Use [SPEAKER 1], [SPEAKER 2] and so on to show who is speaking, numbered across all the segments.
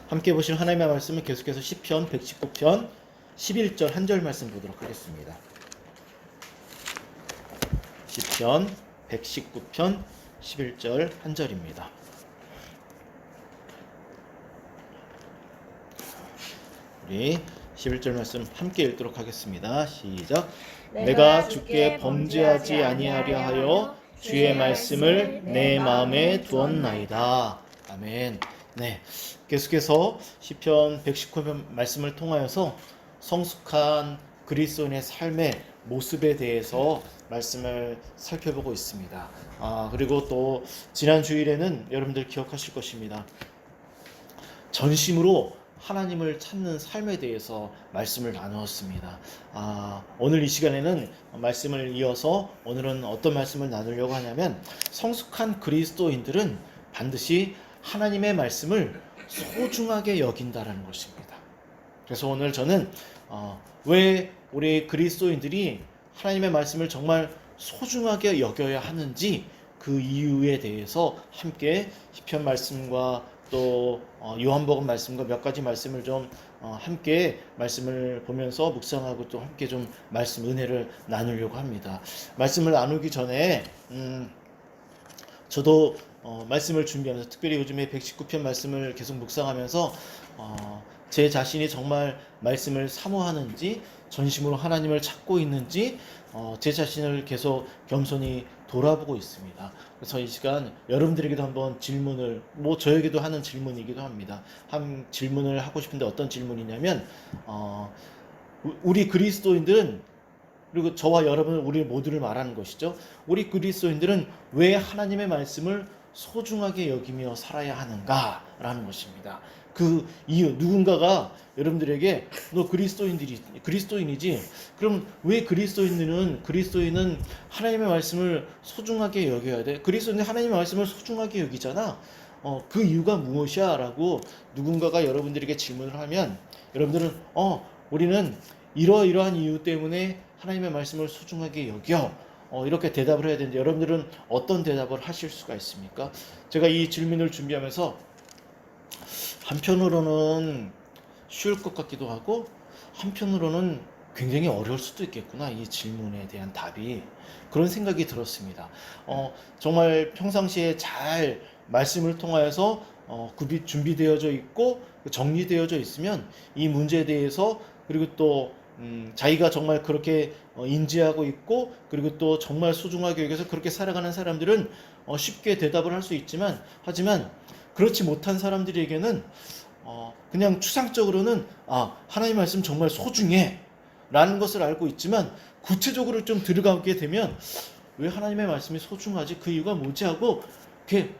[SPEAKER 1] 함께 보실 하나님의 말씀은 계속해서 시편 119편 11절 한 절 말씀 보도록 하겠습니다. 시편 119편 11절 한 절입니다. 우리 11절 말씀 함께 읽도록 하겠습니다. 시작. 내가 주께 범죄하지 아니하려 하여 주의 말씀을 내 마음에 두었나이다. 아멘. 네, 계속해서 시편 119편 말씀을 통하여서 성숙한 그리스도인의 삶의 모습에 대해서 말씀을 살펴보고 있습니다. 그리고 또 지난 주일에는 여러분들 기억하실 것입니다. 전심으로 하나님을 찾는 삶에 대해서 말씀을 나누었습니다. 오늘 이 시간에는 말씀을 이어서 오늘은 어떤 말씀을 나누려고 하냐면 성숙한 그리스도인들은 반드시 하나님의 말씀을 소중하게 여긴다라는 것입니다. 그래서 오늘 저는 왜 우리 그리스도인들이 하나님의 말씀을 정말 소중하게 여겨야 하는지 그 이유에 대해서 함께 시편 말씀과 또 요한복음 말씀과 몇 가지 말씀을 좀 함께 말씀을 보면서 묵상하고 또 함께 좀 말씀 은혜를 나누려고 합니다. 말씀을 나누기 전에 저도 말씀을 준비하면서 특별히 요즘에 119편 말씀을 계속 묵상하면서 제 자신이 정말 말씀을 사모하는지 전심으로 하나님을 찾고 있는지 제 자신을 계속 겸손히 돌아보고 있습니다. 그래서 이 시간 여러분들에게도 한번 질문을 저에게도 하는 질문이기도 합니다. 한 질문을 하고 싶은데 어떤 질문이냐면 우리 그리스도인들은 그리고 저와 여러분 우리 모두를 말하는 것이죠. 우리 그리스도인들은 왜 하나님의 말씀을 소중하게 여기며 살아야 하는가라는 것입니다. 그 이유 누군가가 여러분들에게 너 그리스도인이지? 그럼 왜 그리스도인은 하나님의 말씀을 소중하게 여겨야 돼? 그리스도인은 하나님의 말씀을 소중하게 여기잖아. 그 이유가 무엇이야? 라고 누군가가 여러분들에게 질문을 하면 여러분들은 우리는 이러이러한 이유 때문에 하나님의 말씀을 소중하게 여겨 이렇게 대답을 해야 되는데 여러분들은 어떤 대답을 하실 수가 있습니까? 제가 이 질문을 준비하면서 한편으로는 쉬울 것 같기도 하고 한편으로는 굉장히 어려울 수도 있겠구나, 이 질문에 대한 답이. 그런 생각이 들었습니다. 정말 평상시에 잘 말씀을 통하여서 준비되어져 있고 정리되어져 있으면 이 문제에 대해서 그리고 또 자기가 정말 그렇게 인지하고 있고 그리고 또 정말 소중하게 여겨서 그렇게 살아가는 사람들은 쉽게 대답을 할 수 있지만 하지만 그렇지 못한 사람들에게는 그냥 추상적으로는 하나님의 말씀 정말 소중해 라는 것을 알고 있지만 구체적으로 좀 들어가게 되면 왜 하나님의 말씀이 소중하지? 그 이유가 뭐지? 하고 이렇게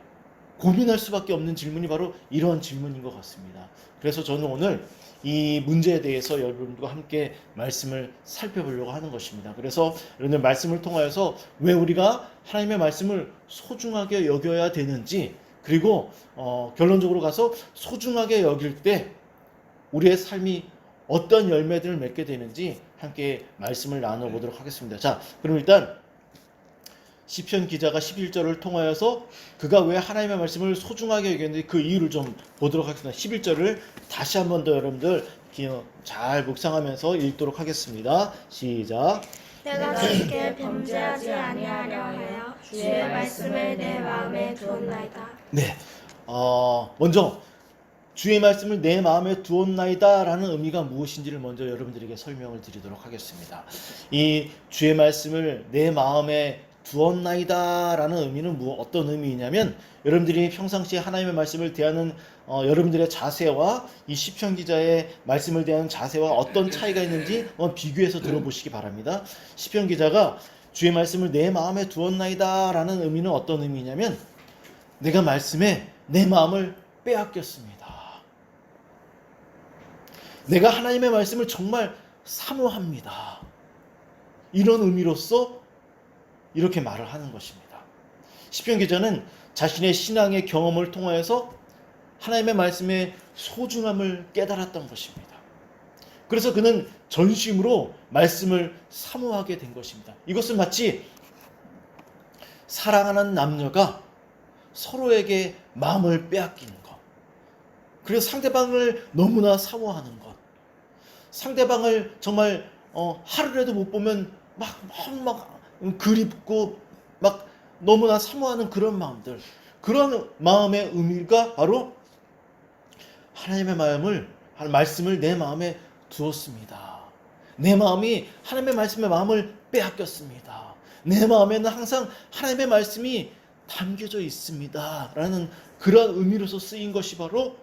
[SPEAKER 1] 고민할 수밖에 없는 질문이 바로 이런 질문인 것 같습니다. 그래서 저는 오늘 이 문제에 대해서 여러분들과 함께 말씀을 살펴보려고 하는 것입니다. 그래서 여러분들 말씀을 통하여서 왜 우리가 하나님의 말씀을 소중하게 여겨야 되는지 그리고 결론적으로 가서 소중하게 여길 때 우리의 삶이 어떤 열매들을 맺게 되는지 함께 말씀을 나눠보도록 하겠습니다. 자, 그럼 일단 시편 기자가 11절을 통하여서 그가 왜 하나님의 말씀을 소중하게 여겼는지 그 이유를 좀 보도록 하겠습니다. 11절을 다시 한 번 더 여러분들 잘 묵상하면서 읽도록 하겠습니다. 시작.
[SPEAKER 2] 내가 주께 범죄하지 아니하려 하여 주의 말씀을 내 마음에 두었나이다.
[SPEAKER 1] 네, 먼저 주의 말씀을 내 마음에 두었나이다 라는 의미가 무엇인지를 먼저 여러분들에게 설명을 드리도록 하겠습니다. 이 주의 말씀을 내 마음에 두었나이다 라는 의미는 어떤 의미이냐면 여러분들이 평상시에 하나님의 말씀을 대하는 여러분들의 자세와 이 시편 기자의 말씀을 대하는 자세와 어떤 차이가 있는지 한번 비교해서 들어보시기 바랍니다. 시편 기자가 주의 말씀을 내 마음에 두었나이다 라는 의미는 어떤 의미냐면 내가 말씀에 내 마음을 빼앗겼습니다. 내가 하나님의 말씀을 정말 사모합니다. 이런 의미로서 이렇게 말을 하는 것입니다. 시편 기자는 자신의 신앙의 경험을 통하여서 하나님의 말씀의 소중함을 깨달았던 것입니다. 그래서 그는 전심으로 말씀을 사모하게 된 것입니다. 이것은 마치 사랑하는 남녀가 서로에게 마음을 빼앗기는 것, 그리고 상대방을 너무나 사모하는 것, 상대방을 정말 하루라도 못 보면 막 그립고 막 너무나 사모하는 그런 마음들, 그런 마음의 의미가 바로 하나님의 말씀을 내 마음에 두었습니다. 내 마음이 하나님의 말씀에 마음을 빼앗겼습니다. 내 마음에는 항상 하나님의 말씀이 담겨져 있습니다. 라는 그런 의미로서 쓰인 것이 바로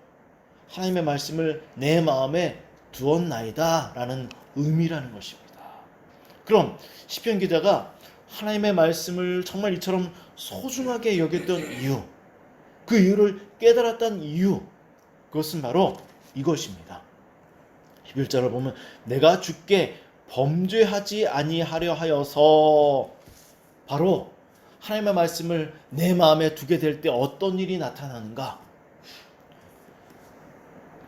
[SPEAKER 1] 하나님의 말씀을 내 마음에 두었나이다 라는 의미라는 것입니다. 그럼 시편 기자가 하나님의 말씀을 정말 이처럼 소중하게 여겼던 이유, 그 이유를 깨달았던 이유, 그것은 바로 이것입니다. 11절을 보면 내가 주께 범죄하지 아니하려 하여서, 바로 하나님의 말씀을 내 마음에 두게 될 때 어떤 일이 나타나는가?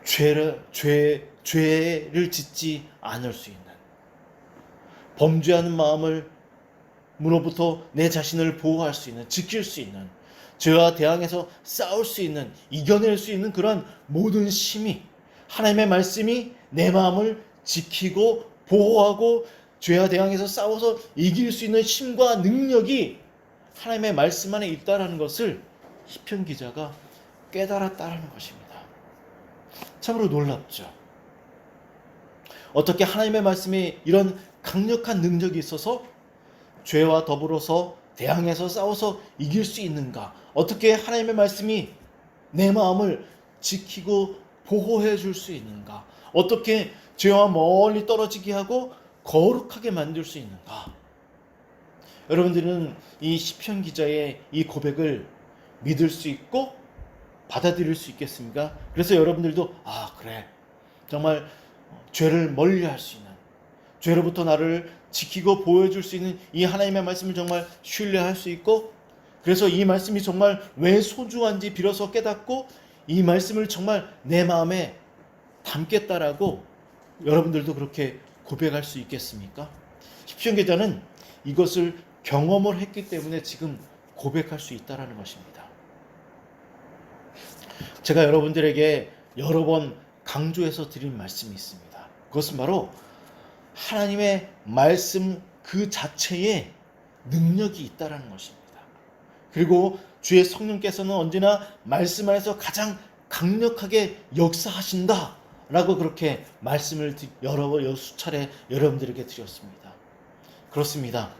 [SPEAKER 1] 죄를 짓지 않을 수 있는, 범죄하는 마음으로부터 내 자신을 보호할 수 있는, 지킬 수 있는, 죄와 대항해서 싸울 수 있는, 이겨낼 수 있는 그런 모든 힘이, 하나님의 말씀이 내 마음을 지키고 보호하고 죄와 대항해서 싸워서 이길 수 있는 힘과 능력이 하나님의 말씀 안에 있다라는 것을 시편 기자가 깨달았다라는 것입니다. 참으로 놀랍죠. 어떻게 하나님의 말씀에 이런 강력한 능력이 있어서 죄와 더불어서 대항해서 싸워서 이길 수 있는가? 어떻게 하나님의 말씀이 내 마음을 지키고 보호해 줄 수 있는가? 어떻게 죄와 멀리 떨어지게 하고 거룩하게 만들 수 있는가? 여러분들은 이 시편 기자의 이 고백을 믿을 수 있고 받아들일 수 있겠습니까? 그래서 여러분들도 그래, 정말 죄를 멀리할 수 있는, 죄로부터 나를 지키고 보호해줄 수 있는 이 하나님의 말씀을 정말 신뢰할 수 있고, 그래서 이 말씀이 정말 왜 소중한지 비로소 깨닫고 이 말씀을 정말 내 마음에 담겠다라고 여러분들도 그렇게 고백할 수 있겠습니까? 시편 기자는 이것을 경험을 했기 때문에 지금 고백할 수 있다라는 것입니다. 제가 여러분들에게 여러 번 강조해서 드린 말씀이 있습니다. 그것은 바로 하나님의 말씀 그 자체에 능력이 있다라는 것입니다. 그리고 주의 성령께서는 언제나 말씀 안에서 가장 강력하게 역사하신다 라고 그렇게 말씀을 여러 수차례 여러분들에게 드렸습니다. 그렇습니다.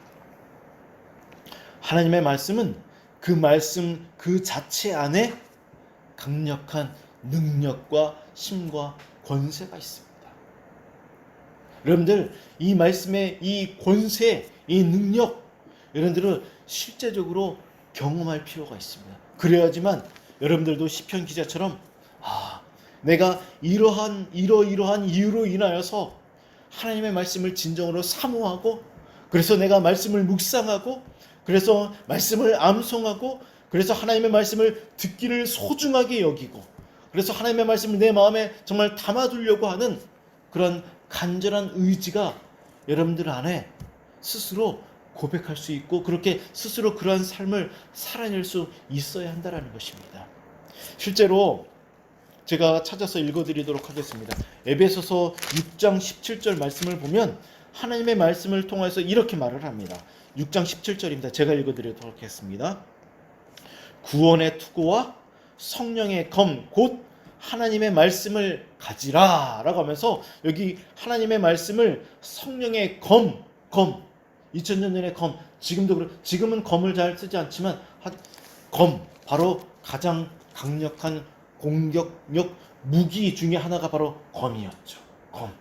[SPEAKER 1] 하나님의 말씀은 그 말씀 그 자체 안에 강력한 능력과 힘과 권세가 있습니다. 여러분들, 이 말씀의 이 권세, 이 능력, 여러분들은 실제적으로 경험할 필요가 있습니다. 그래야지만 여러분들도 시편 기자처럼 내가 이러한 이유로 인하여서 하나님의 말씀을 진정으로 사모하고, 그래서 내가 말씀을 묵상하고, 그래서 말씀을 암송하고, 그래서 하나님의 말씀을 듣기를 소중하게 여기고, 그래서 하나님의 말씀을 내 마음에 정말 담아두려고 하는 그런 간절한 의지가 여러분들 안에 스스로 고백할 수 있고, 그렇게 스스로 그러한 삶을 살아낼 수 있어야 한다는 것입니다. 실제로 제가 찾아서 읽어드리도록 하겠습니다. 에베소서 6장 17절 말씀을 보면 하나님의 말씀을 통해서 이렇게 말을 합니다. 6장 17절입니다. 제가 읽어드리도록 하겠습니다. 구원의 투구와 성령의 검 곧 하나님의 말씀을 가지라 라고 하면서, 여기 하나님의 말씀을 성령의 검 2000년 전의 검, 지금은 검을 잘 쓰지 않지만 검, 바로 가장 강력한 공격력 무기 중에 하나가 바로 검이었죠. 검.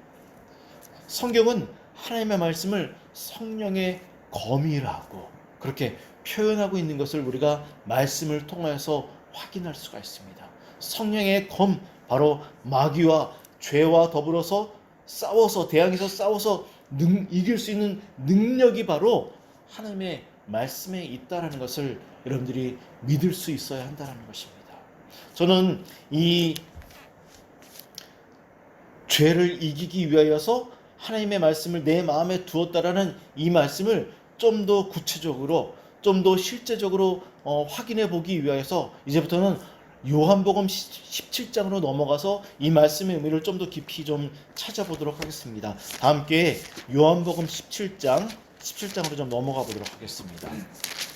[SPEAKER 1] 성경은 하나님의 말씀을 성령의 검이라고 그렇게 표현하고 있는 것을 우리가 말씀을 통해서 확인할 수가 있습니다. 성령의 검, 바로 마귀와 죄와 더불어서 대항해서 싸워서 이길 수 있는 능력이 바로 하나님의 말씀에 있다라는 것을 여러분들이 믿을 수 있어야 한다는 것입니다. 저는 이 죄를 이기기 위하여서 하나님의 말씀을 내 마음에 두었다라는 이 말씀을 좀 더 구체적으로, 좀 더 실제적으로 확인해 보기 위하여서 이제부터는 요한복음 17장으로 넘어가서 이 말씀의 의미를 좀 더 깊이 좀 찾아보도록 하겠습니다. 다 함께 요한복음 17장으로 좀 넘어가 보도록 하겠습니다.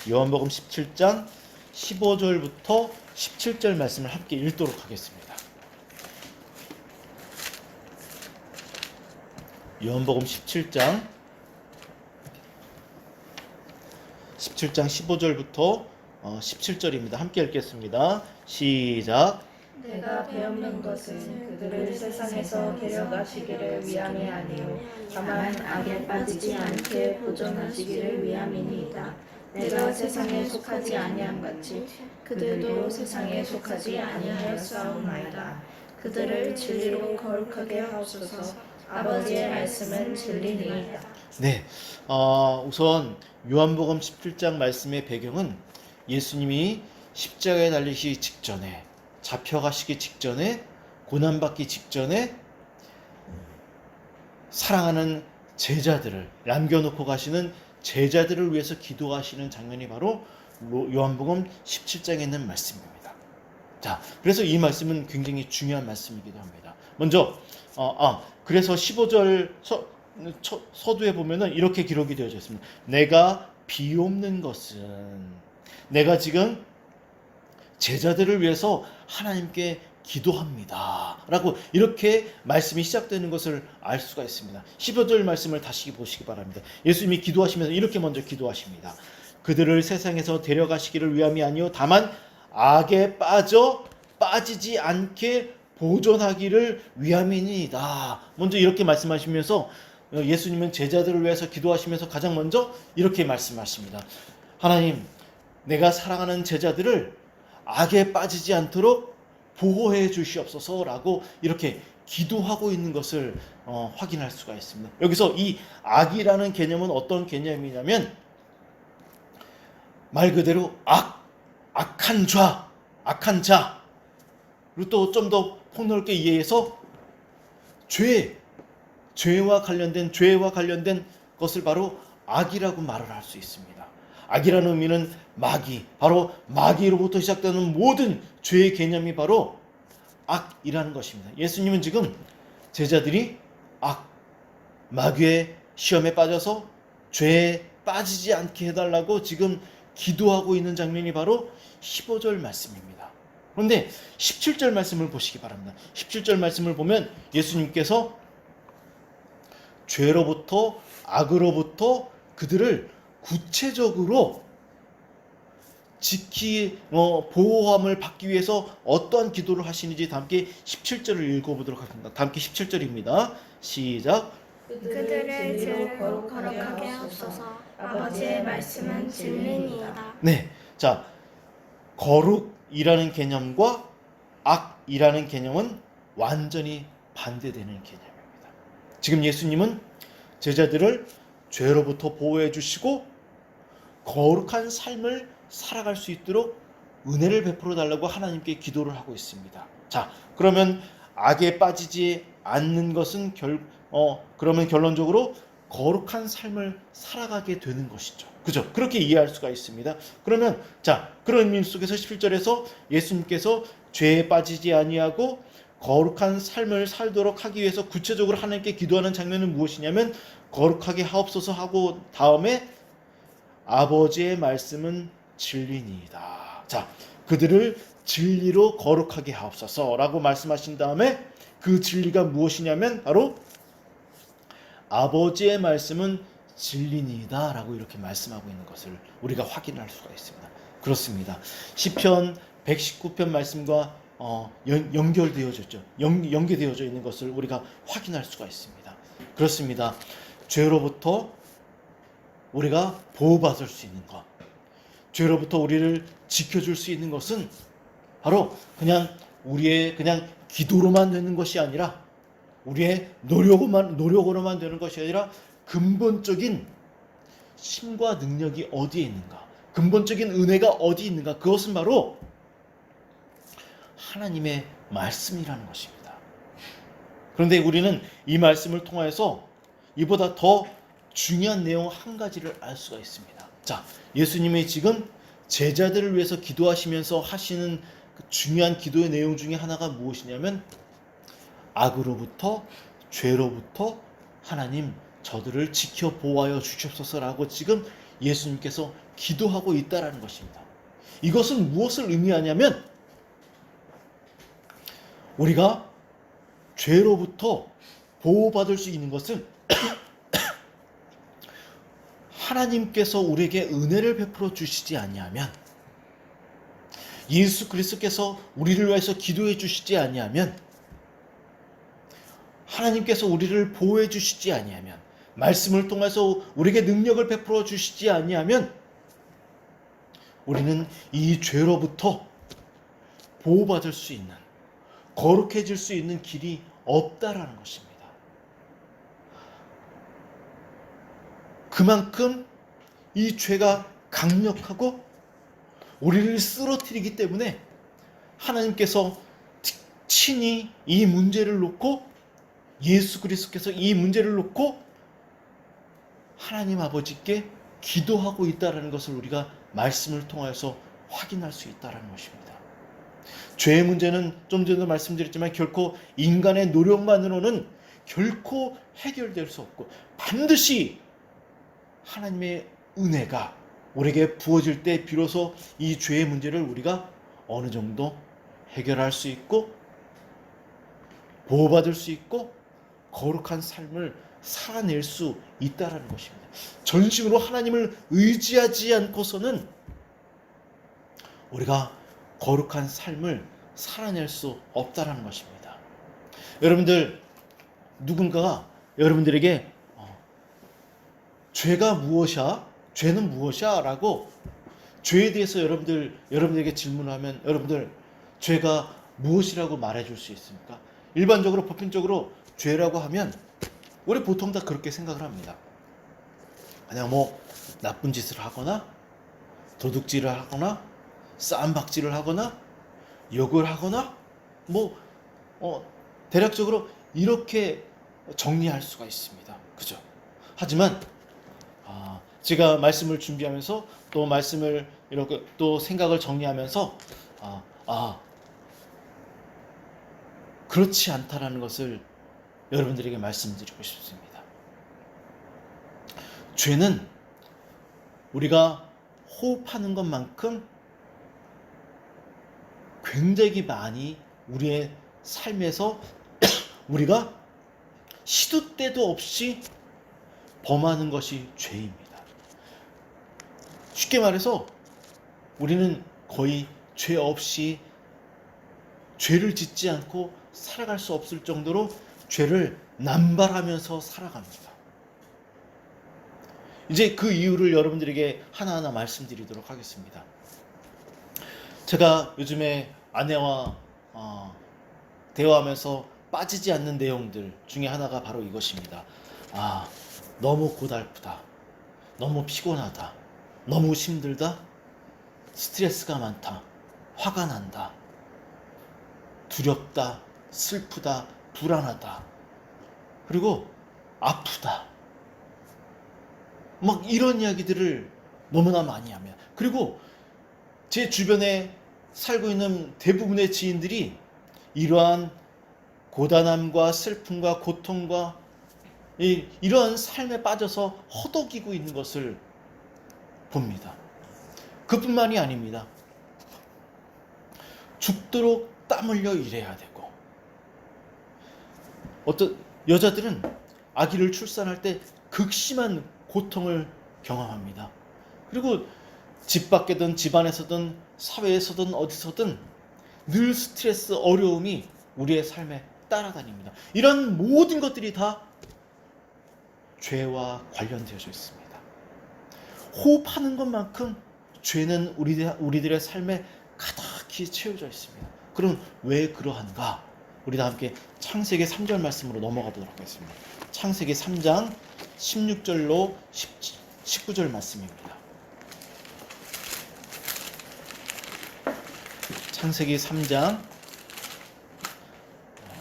[SPEAKER 1] 요한복음 17장 15절부터 17절 말씀을 함께 읽도록 하겠습니다. 요한복음 17장 15절부터 17절입니다. 함께 읽겠습니다. 시작.
[SPEAKER 2] 내가 배우는 것은 그들을 세상에서 데려가시기를 위함이 아니요 다만 악에 빠지지 않게 보존하시기를 위함이니이다. 내가 세상에 속하지 아니함 같이 그들도 세상에 속하지 아니하였사옵나이다. 그들을 진리로 거룩하게 하옵소서. 아버지의 말씀은 진리니이다.
[SPEAKER 1] 네, 우선 요한복음 17장 말씀의 배경은 예수님이 십자가에 달리시기 직전에, 잡혀가시기 직전에, 고난받기 직전에 사랑하는 제자들을 남겨놓고 가시는 제자들을 위해서 기도하시는 장면이 바로 요한복음 17장에 있는 말씀입니다. 자, 그래서 이 말씀은 굉장히 중요한 말씀이기도 합니다. 먼저 그래서 15절 서두에 보면은 이렇게 기록이 되어져 있습니다. 내가 비옵는 것은, 내가 지금 제자들을 위해서 하나님께 기도합니다 라고 이렇게 말씀이 시작되는 것을 알 수가 있습니다. 15절 말씀을 다시 보시기 바랍니다. 예수님이 기도하시면서 이렇게 먼저 기도하십니다. 그들을 세상에서 데려가시기를 위함이 아니요 다만 악에 빠지지 않게 보존하기를 위함이니이다. 먼저 이렇게 말씀하시면서 예수님은 제자들을 위해서 기도하시면서 가장 먼저 이렇게 말씀하십니다. 하나님, 내가 사랑하는 제자들을 악에 빠지지 않도록 보호해 주시옵소서라고 이렇게 기도하고 있는 것을 확인할 수가 있습니다. 여기서 이 악이라는 개념은 어떤 개념이냐면 말 그대로 악한 자, 그리고 또 좀 더 폭넓게 이해해서 죄와 관련된 것을 바로 악이라고 말을 할 수 있습니다. 악이라는 의미는 마귀, 바로 마귀로부터 시작되는 모든 죄의 개념이 바로 악이라는 것입니다. 예수님은 지금 제자들이 마귀의 시험에 빠져서 죄에 빠지지 않게 해달라고 지금 기도하고 있는 장면이 바로 15절 말씀입니다. 그런데 17절 말씀을 보시기 바랍니다. 17절 말씀을 보면 예수님께서 죄로부터, 악으로부터 그들을 구체적으로 보호함을 받기 위해서 어떠한 기도를 하시는지 함께 17절을 읽어보도록 하겠습니다. 함께 17절입니다. 시작.
[SPEAKER 2] 그들을 진리로 거룩하게 하옵소서. 아버지의 말씀은 진리니이다.
[SPEAKER 1] 네, 자, 거룩이라는 개념과 악이라는 개념은 완전히 반대되는 개념입니다. 지금 예수님은 제자들을 죄로부터 보호해 주시고 거룩한 삶을 살아갈 수 있도록 은혜를 베풀어 달라고 하나님께 기도를 하고 있습니다. 자, 그러면 악에 빠지지 않는 것은 그러면 결론적으로 거룩한 삶을 살아가게 되는 것이죠. 그죠? 그렇게 이해할 수가 있습니다. 그러면 자, 그런 의미 속에서 17절에서 예수님께서 죄에 빠지지 아니하고 거룩한 삶을 살도록 하기 위해서 구체적으로 하나님께 기도하는 장면은 무엇이냐면 거룩하게 하옵소서 하고 다음에 아버지의 말씀은 진리니이다. 자, 그들을 진리로 거룩하게 하옵소서라고 말씀하신 다음에 그 진리가 무엇이냐면 바로 아버지의 말씀은 진리니이다 라고 이렇게 말씀하고 있는 것을 우리가 확인할 수가 있습니다. 그렇습니다. 시편 119편 말씀과 연결되어졌죠. 연계되어져 있는 것을 우리가 확인할 수가 있습니다. 그렇습니다. 죄로부터 우리가 보호받을 수 있는 것, 죄로부터 우리를 지켜줄 수 있는 것은 바로 그냥 우리의 기도로만 되는 것이 아니라 우리의 노력으로만 되는 것이 아니라 근본적인 힘과 능력이 어디에 있는가, 근본적인 은혜가 어디 있는가, 그것은 바로 하나님의 말씀이라는 것입니다. 그런데 우리는 이 말씀을 통해서 이보다 더 중요한 내용 한 가지를 알 수가 있습니다. 자, 예수님이 지금 제자들을 위해서 기도하시면서 하시는 그 중요한 기도의 내용 중에 하나가 무엇이냐면 악으로부터 죄로부터 하나님 저들을 지켜 보호하여 주시옵소서라고 지금 예수님께서 기도하고 있다라는 것입니다. 이것은 무엇을 의미하냐면 우리가 죄로부터 보호받을 수 있는 것은 하나님께서 우리에게 은혜를 베풀어 주시지 아니하면, 예수 그리스도께서 우리를 위해서 기도해 주시지 아니하면, 하나님께서 우리를 보호해 주시지 아니하면, 말씀을 통해서 우리에게 능력을 베풀어 주시지 아니하면 우리는 이 죄로부터 보호받을 수 있는, 거룩해질 수 있는 길이 없다라는 것입니다. 그만큼 이 죄가 강력하고 우리를 쓰러뜨리기 때문에 하나님께서 친히 이 문제를 놓고, 예수 그리스도께서 이 문제를 놓고 하나님 아버지께 기도하고 있다는 것을 우리가 말씀을 통해서 확인할 수 있다는 것입니다. 죄의 문제는 좀 전에 말씀드렸지만 결코 인간의 노력만으로는 결코 해결될 수 없고, 반드시 하나님의 은혜가 우리에게 부어질 때 비로소 이 죄의 문제를 우리가 어느 정도 해결할 수 있고 보호받을 수 있고 거룩한 삶을 살아낼 수 있다는 것입니다. 전심으로 하나님을 의지하지 않고서는 우리가 거룩한 삶을 살아낼 수 없다는 것입니다. 여러분들, 누군가가 여러분들에게 죄가 무엇이야? 죄는 무엇이야? 라고 죄에 대해서 여러분들에게 질문하면 여러분들 죄가 무엇이라고 말해줄 수 있습니까? 일반적으로 보편적으로 죄라고 하면 우리 보통 다 그렇게 생각을 합니다. 그냥 뭐 나쁜 짓을 하거나 도둑질을 하거나 쌈박질을 하거나 욕을 하거나 대략적으로 이렇게 정리할 수가 있습니다. 그죠? 하지만 제가 말씀을 준비하면서 또 말씀을 이렇게 또 생각을 정리하면서 그렇지 않다라는 것을 여러분들에게 말씀드리고 싶습니다. 죄는 우리가 호흡하는 것만큼 굉장히 많이 우리의 삶에서 우리가 시도 때도 없이 범하는 것이 죄입니다. 쉽게 말해서 우리는 거의 죄 없이 죄를 짓지 않고 살아갈 수 없을 정도로 죄를 남발하면서 살아갑니다. 이제 그 이유를 여러분들에게 하나하나 말씀드리도록 하겠습니다. 제가 요즘에 아내와 대화하면서 빠지지 않는 내용들 중에 하나가 바로 이것입니다. 너무 고달프다. 너무 피곤하다. 너무 힘들다. 스트레스가 많다. 화가 난다. 두렵다. 슬프다. 불안하다. 그리고 아프다. 막 이런 이야기들을 너무나 많이 합니다. 그리고 제 주변에 살고 있는 대부분의 지인들이 이러한 고단함과 슬픔과 고통과 이러한 삶에 빠져서 허덕이고 있는 것을 봅니다. 그뿐만이 아닙니다. 죽도록 땀 흘려 일해야 되고, 어떤 여자들은 아기를 출산할 때 극심한 고통을 경험합니다. 그리고 집 밖에든 집 안에서든 사회에서든 어디서든 늘 스트레스, 어려움이 우리의 삶에 따라다닙니다. 이런 모든 것들이 다 죄와 관련되어져 있습니다. 호흡하는 것만큼 죄는 우리들의 삶에 가득히 채워져 있습니다. 그럼 왜 그러한가? 우리 다 함께 창세기 3절 말씀으로 넘어가 보도록 하겠습니다. 창세기 3장 16절로 19절 말씀입니다. 창세기 3장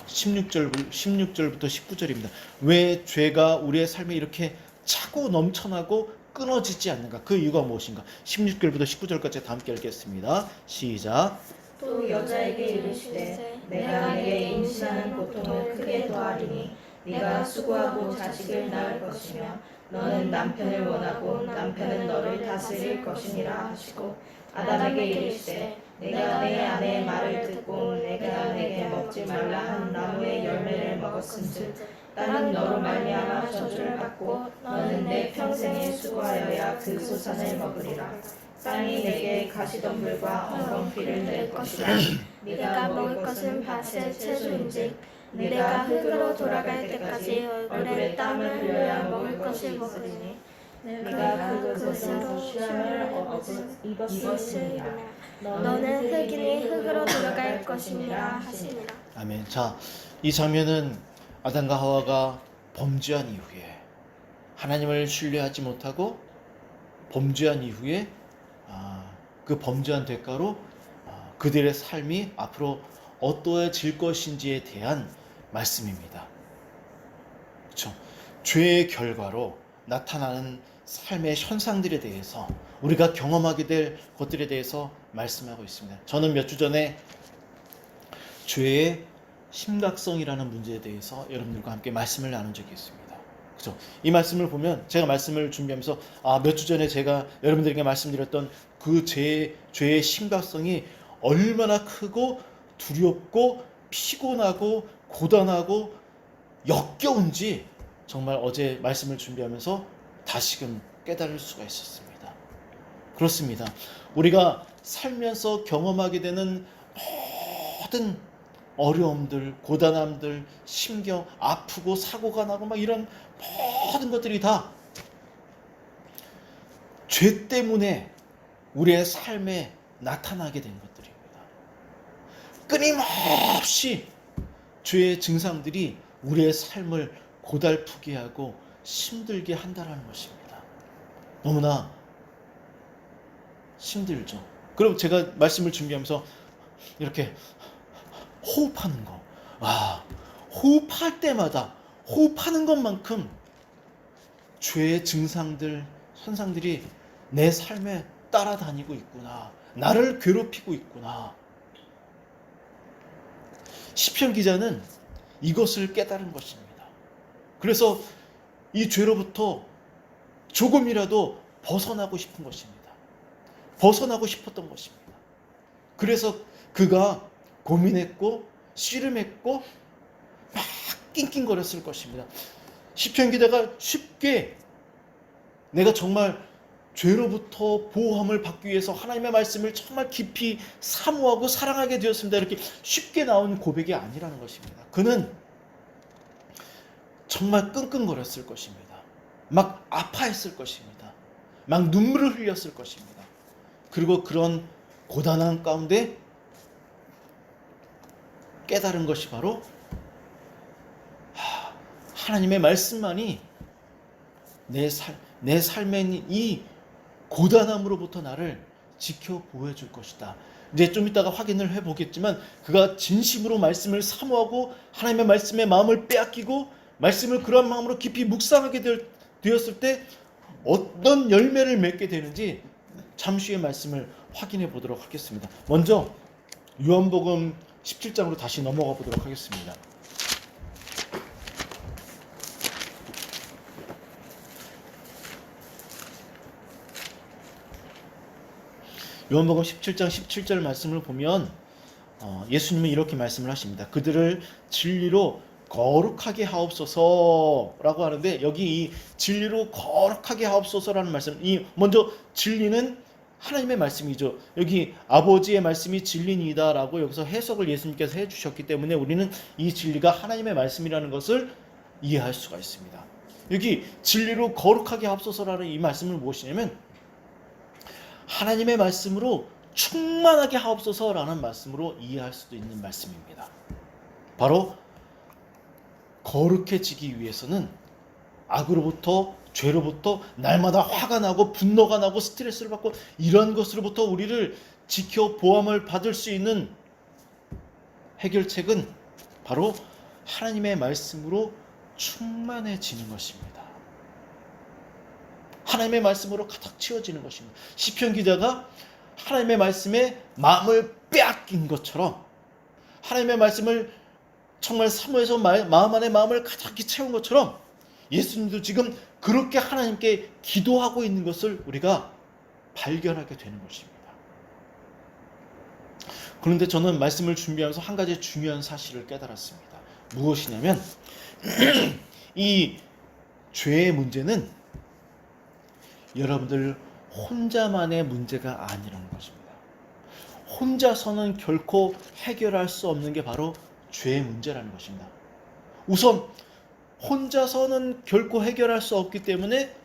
[SPEAKER 1] 16절부터 19절입니다. 왜 죄가 우리의 삶에 이렇게 차고 넘쳐나고 끊어지지 않는가? 그 이유가 무엇인가? 16절부터 19절까지 다 함께 읽겠습니다. 시작.
[SPEAKER 2] 또 여자에게 이르시되 내가 네게 임신하는 고통을 크게 더하리니 네가 수고하고 자식을 낳을 것이며 너는 남편을 원하고 남편은 너를 다스릴 것이니라 하시고 아담에게 이르시되 내가 내 아내의 말을 듣고 내가 내게 먹지 말라 한 나무의 열매를 먹었은즉 땅은 너로 말미암아 저주를 받고 너는 내 평생에 수고하여야 그 소산을 먹으리라. 땅이 내게 가시덤불과 엉겅퀴를 낼 것이라. 네가 먹을 것은 밭의 채소인즉 내가 흙으로 돌아갈 때까지 얼굴에 땀을 흘려야 먹을 것이 먹으리니 네가 그것으로 쉼을 입었으리라. 너는 흙이니 흙으로 돌아갈 것이니라 하시니라.
[SPEAKER 1] 아멘. 자, 이 장면은 아담과 하와가 범죄한 이후에 하나님을 신뢰하지 못하고 범죄한 이후에 그 범죄한 대가로 그들의 삶이 앞으로 어떠해질 것인지에 대한 말씀입니다. 그렇죠? 죄의 결과로 나타나는 삶의 현상들에 대해서 우리가 경험하게 될 것들에 대해서 말씀하고 있습니다. 저는 몇 주 전에 죄의 심각성이라는 문제에 대해서 여러분들과 함께 말씀을 나눈 적이 있습니다. 그렇죠? 이 말씀을 보면 제가 말씀을 준비하면서 몇 주 전에 제가 여러분들에게 말씀드렸던 그 죄의 심각성이 얼마나 크고 두렵고 피곤하고 고단하고 역겨운지 정말 어제 말씀을 준비하면서 다시금 깨달을 수가 있었습니다. 그렇습니다. 우리가 살면서 경험하게 되는 모든 어려움들, 고단함들, 심경, 아프고 사고가 나고 막 이런 모든 것들이 다 죄 때문에 우리의 삶에 나타나게 된 것들입니다. 끊임없이 죄의 증상들이 우리의 삶을 고달프게 하고 힘들게 한다는 것입니다. 너무나 힘들죠. 그럼 제가 말씀을 준비하면서 이렇게 호흡하는 거. 호흡할 때마다 호흡하는 것만큼 죄의 증상들, 현상들이 내 삶에 따라다니고 있구나. 나를 괴롭히고 있구나. 시편 기자는 이것을 깨달은 것입니다. 그래서 이 죄로부터 조금이라도 벗어나고 싶은 것입니다. 벗어나고 싶었던 것입니다. 그래서 그가 고민했고 씨름했고 막 낑낑거렸을 것입니다. 시편 기자가 쉽게 내가 정말 죄로부터 보호함을 받기 위해서 하나님의 말씀을 정말 깊이 사모하고 사랑하게 되었습니다. 이렇게 쉽게 나온 고백이 아니라는 것입니다. 그는 정말 끙끙거렸을 것입니다. 막 아파했을 것입니다. 막 눈물을 흘렸을 것입니다. 그리고 그런 고단한 가운데 깨달은 것이 바로 하나님의 말씀만이 내 삶의 이 고단함으로부터 나를 지켜 보호해줄 것이다. 이제 좀 이따가 확인을 해보겠지만 그가 진심으로 말씀을 사모하고 하나님의 말씀에 마음을 빼앗기고 말씀을 그런 마음으로 깊이 묵상하게 되었을 때 어떤 열매를 맺게 되는지 잠시 후에 말씀을 확인해 보도록 하겠습니다. 먼저 요한복음 17장으로 다시 넘어가 보도록 하겠습니다. 요한복음 17장 17절 말씀을 보면 예수님은 이렇게 말씀을 하십니다. 그들을 진리로 거룩하게 하옵소서라고 하는데 여기 이 진리로 거룩하게 하옵소서라는 말씀, 이 먼저 진리는 하나님의 말씀이죠. 여기 아버지의 말씀이 진리니다라고 여기서 해석을 예수님께서 해주셨기 때문에 우리는 이 진리가 하나님의 말씀이라는 것을 이해할 수가 있습니다. 여기 진리로 거룩하게 하옵소서라는 이 말씀을 무엇이냐면 하나님의 말씀으로 충만하게 하옵소서라는 말씀으로 이해할 수도 있는 말씀입니다. 바로 거룩해지기 위해서는 악으로부터 죄로부터 날마다 화가 나고 분노가 나고 스트레스를 받고 이런 것으로부터 우리를 지켜 보호함을 받을 수 있는 해결책은 바로 하나님의 말씀으로 충만해지는 것입니다. 하나님의 말씀으로 가득 채워지는 것입니다. 시편 기자가 하나님의 말씀에 마음을 빼앗긴 것처럼 하나님의 말씀을 정말 사모해서 마음 안에 마음을 가득히 채운 것처럼 예수님도 지금 그렇게 하나님께 기도하고 있는 것을 우리가 발견하게 되는 것입니다. 그런데 저는 말씀을 준비하면서 한 가지 중요한 사실을 깨달았습니다. 무엇이냐면 이 죄의 문제는 여러분들 혼자만의 문제가 아니라는 것입니다. 혼자서는 결코 해결할 수 없는 게 바로 죄의 문제라는 것입니다. 우선 혼자서는 결코 해결할 수 없기 때문에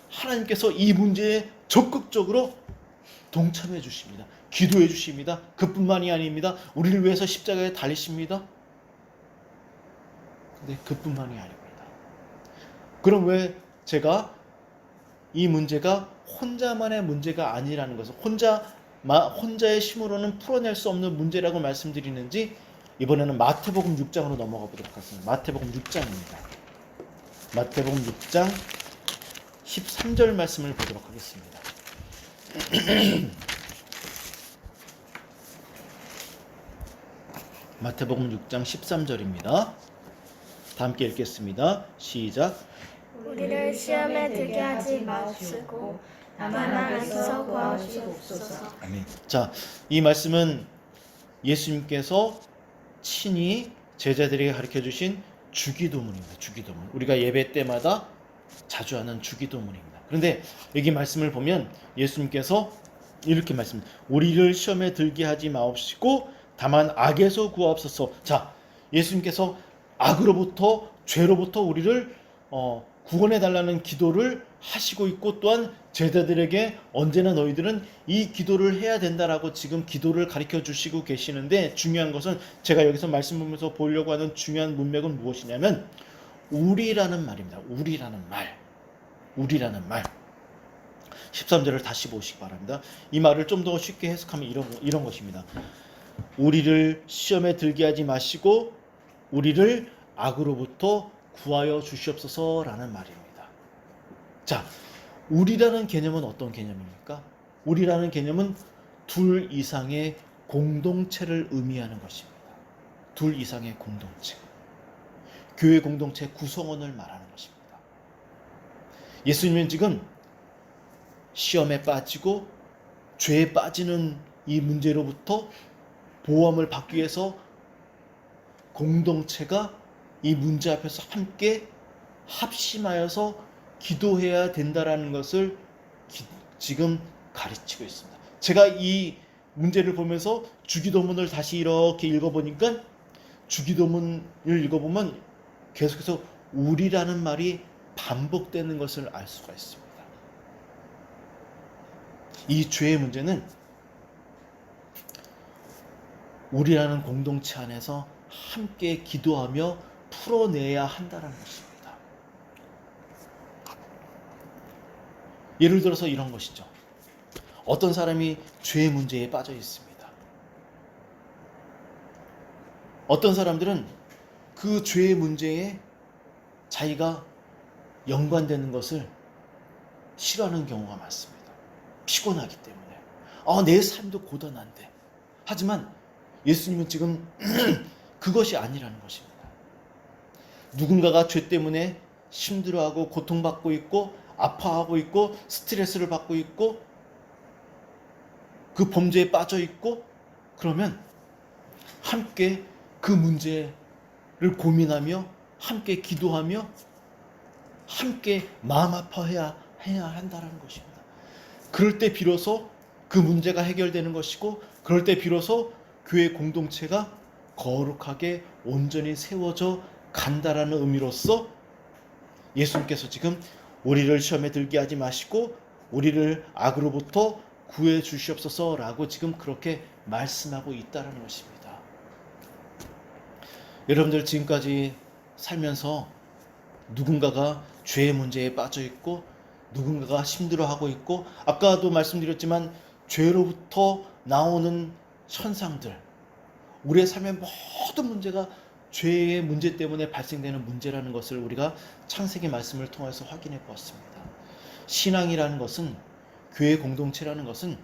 [SPEAKER 1] 하나님께서 이 문제에 적극적으로 동참해 주십니다. 기도해 주십니다. 그뿐만이 아닙니다. 우리를 위해서 십자가에 달리십니다. 근데 그뿐만이 아닙니다. 그럼 왜 제가 이 문제가 혼자만의 문제가 아니라는 것을 혼자의 힘으로는 풀어낼 수 없는 문제라고 말씀드리는지 이번에는 마태복음 6장으로 넘어가 보도록 하겠습니다. 마태복음 6장입니다. 마태복음 6장 13절 말씀을 보도록 하겠습니다. 마태복음 6장 13절입니다. 다 함께 읽겠습니다. 시작.
[SPEAKER 2] 우리를 시험에 들게 하지 마시고 다만 악에서 구하시옵소서.
[SPEAKER 1] 아멘. 자, 이 말씀은 예수님께서 친히 제자들에게 가르쳐 주신 주기도문입니다. 주기도문. 우리가 예배 때마다 자주 하는 주기도문입니다. 그런데 여기 말씀을 보면 예수님께서 이렇게 말씀합니다. 우리를 시험에 들게 하지 마옵시고 다만 악에서 구하옵소서. 자, 예수님께서 악으로부터 죄로부터 우리를 구원해 달라는 기도를 하시고 있고 또한 제자들에게 언제나 너희들은 이 기도를 해야 된다라고 지금 기도를 가르쳐 주시고 계시는데 중요한 것은 제가 여기서 말씀 보면서 보려고 하는 중요한 문맥은 무엇이냐면 우리라는 말입니다. 우리라는 말. 13절을 다시 보시기 바랍니다. 이 말을 좀 더 쉽게 해석하면 이런 것입니다. 우리를 시험에 들게 하지 마시고 우리를 악으로부터 구하여 주시옵소서라는 말입니다. 자, 우리라는 개념은 어떤 개념입니까? 우리라는 개념은 둘 이상의 공동체를 의미하는 것입니다. 둘 이상의 공동체. 교회 공동체 구성원을 말하는 것입니다. 예수님은 지금 시험에 빠지고 죄에 빠지는 이 문제로부터 보호함을 받기 위해서 공동체가 이 문제 앞에서 함께 합심하여서 기도해야 된다라는 것을 지금 가르치고 있습니다. 제가 이 문제를 보면서 주기도문을 다시 이렇게 읽어보니까 주기도문을 읽어보면 계속해서 우리라는 말이 반복되는 것을 알 수가 있습니다. 이 죄의 문제는 우리라는 공동체 안에서 함께 기도하며 풀어내야 한다는 것입니다. 예를 들어서 이런 것이죠. 어떤 사람이 죄의 문제에 빠져 있습니다. 어떤 사람들은 그 죄의 문제에 자기가 연관되는 것을 싫어하는 경우가 많습니다. 피곤하기 때문에. 내 삶도 고단한데. 하지만 예수님은 지금 그것이 아니라는 것입니다. 누군가가 죄 때문에 힘들어하고 고통받고 있고 아파하고 있고 스트레스를 받고 있고 그 범죄에 빠져 있고 그러면 함께 그 문제를 고민하며 함께 기도하며 함께 마음 아파해야 한다는 것입니다. 그럴 때 비로소 그 문제가 해결되는 것이고 그럴 때 비로소 교회 공동체가 거룩하게 온전히 세워져 간다라는 의미로서 예수님께서 지금 우리를 시험에 들게 하지 마시고 우리를 악으로부터 구해 주시옵소서라고 지금 그렇게 말씀하고 있다는 것입니다. 여러분들 지금까지 살면서 누군가가 죄의 문제에 빠져 있고 누군가가 힘들어하고 있고 아까도 말씀드렸지만 죄로부터 나오는 현상들 우리의 삶의 모든 문제가 죄의 문제 때문에 발생되는 문제라는 것을 우리가 창세기 말씀을 통해서 확인해 보았습니다. 신앙이라는 것은 교회 공동체라는 것은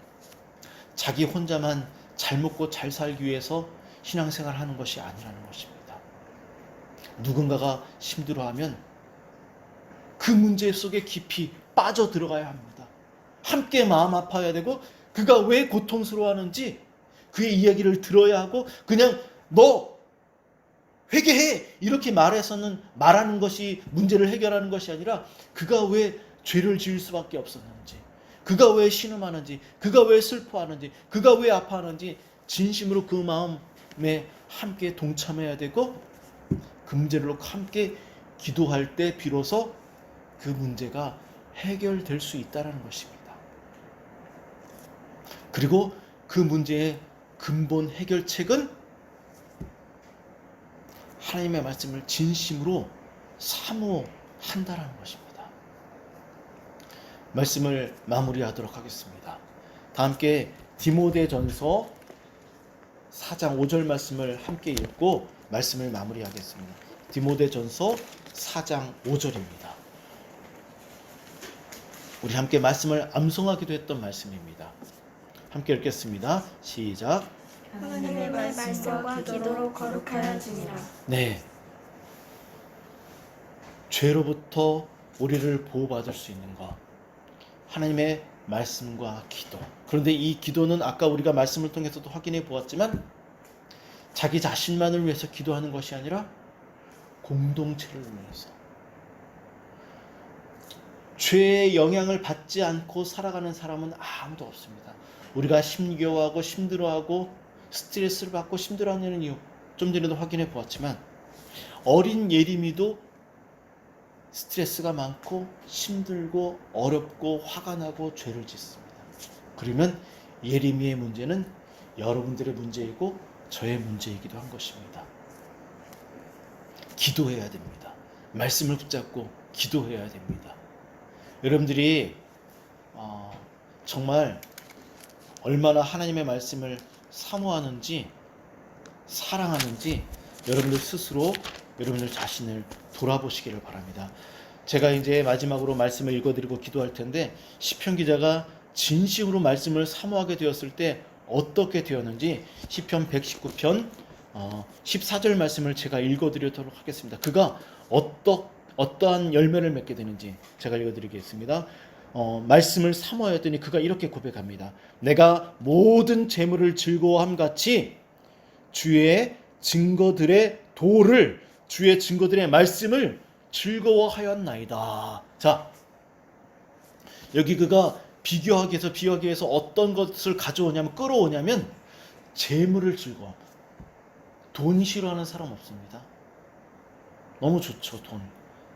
[SPEAKER 1] 자기 혼자만 잘 먹고 잘 살기 위해서 신앙생활 하는 것이 아니라는 것입니다. 누군가가 힘들어하면 그 문제 속에 깊이 빠져들어가야 합니다. 함께 마음 아파야 되고 그가 왜 고통스러워하는지 그의 이야기를 들어야 하고 그냥 너 회개해 이렇게 말하는 것이 문제를 해결하는 것이 아니라 그가 왜 죄를 지을 수밖에 없었는지, 그가 왜 신음하는지, 그가 왜 슬퍼하는지, 그가 왜 아파하는지 진심으로 그 마음에 함께 동참해야 되고 그 문제를 놓고 함께 기도할 때 비로소 그 문제가 해결될 수 있다는 것입니다. 그리고 그 문제의 근본 해결책은 하나님의 말씀을 진심으로 사모한다는 것입니다. 말씀을 마무리하도록 하겠습니다. 다 함께 디모데전서 4장 5절 말씀을 함께 읽고 말씀을 마무리하겠습니다. 디모데전서 4장 5절입니다. 우리 함께 말씀을 암송하기도 했던 말씀입니다. 함께 읽겠습니다. 시작.
[SPEAKER 2] 하나님의 말씀과 기도로 거룩하여지니라.
[SPEAKER 1] 네. 죄로부터 우리를 보호받을 수 있는 것. 하나님의 말씀과 기도. 그런데 이 기도는 아까 우리가 말씀을 통해서도 확인해 보았지만 자기 자신만을 위해서 기도하는 것이 아니라 공동체를 위해서. 죄의 영향을 받지 않고 살아가는 사람은 아무도 없습니다. 우리가 힘겨워하고 힘들어하고 스트레스를 받고 힘들어하는 이유 좀 전에도 확인해 보았지만 어린 예림이도 스트레스가 많고 힘들고 어렵고 화가 나고 죄를 짓습니다. 그러면 예림이의 문제는 여러분들의 문제이고 저의 문제이기도 한 것입니다. 기도해야 됩니다. 말씀을 붙잡고 기도해야 됩니다. 여러분들이 정말 얼마나 하나님의 말씀을 사모하는지 사랑하는지 여러분들 스스로 여러분들 자신을 돌아보시기를 바랍니다. 제가 이제 마지막으로 말씀을 읽어드리고 기도할 텐데 시편 기자가 진심으로 말씀을 사모하게 되었을 때 어떻게 되었는지 시편 119편 14절 말씀을 제가 읽어드리도록 하겠습니다. 그가 어떠한 열매를 맺게 되는지 제가 읽어드리겠습니다. 말씀을 사모하였더니 그가 이렇게 고백합니다. 내가 모든 재물을 즐거워함 같이 주의 증거들의 도를 주의 증거들의 말씀을 즐거워하였나이다. 자, 여기 그가 비교하기 위해서 어떤 것을 가져오냐면 끌어오냐면 재물을 즐거워. 돈 싫어하는 사람 없습니다. 너무 좋죠.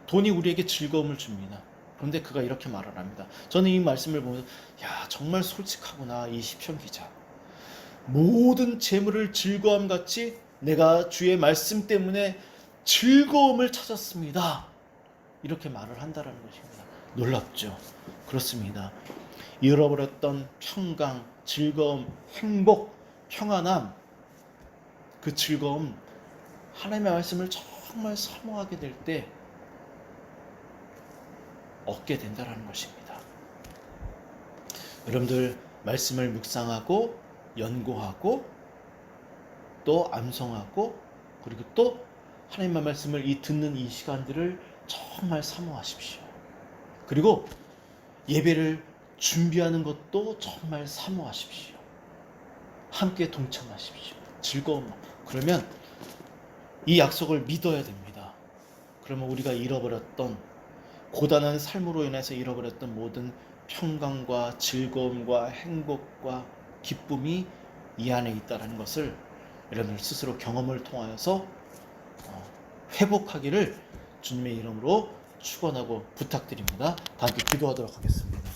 [SPEAKER 1] 돈이 우리에게 즐거움을 줍니다. 그런데 그가 이렇게 말을 합니다. 저는 이 말씀을 보면서 야 정말 솔직하구나 이 시편 기자. 모든 재물을 즐거움 같이 내가 주의 말씀 때문에 즐거움을 찾았습니다. 이렇게 말을 한다는 것입니다. 놀랍죠? 그렇습니다. 잃어버렸던 평강, 즐거움, 행복, 평안함, 그 즐거움 하나님의 말씀을 정말 사모하게 될 때 얻게 된다는 것입니다. 여러분들 말씀을 묵상하고 연구하고 또 암송하고 그리고 또 하나님의 말씀을 듣는 이 시간들을 정말 사모하십시오. 그리고 예배를 준비하는 것도 정말 사모하십시오. 함께 동참하십시오. 즐거움. 그러면 이 약속을 믿어야 됩니다. 그러면 우리가 잃어버렸던 고단한 삶으로 인해서 잃어버렸던 모든 평강과 즐거움과 행복과 기쁨이 이 안에 있다는 것을 여러분들 스스로 경험을 통하여서 회복하기를 주님의 이름으로 축원하고 부탁드립니다. 다 함께 기도하도록 하겠습니다.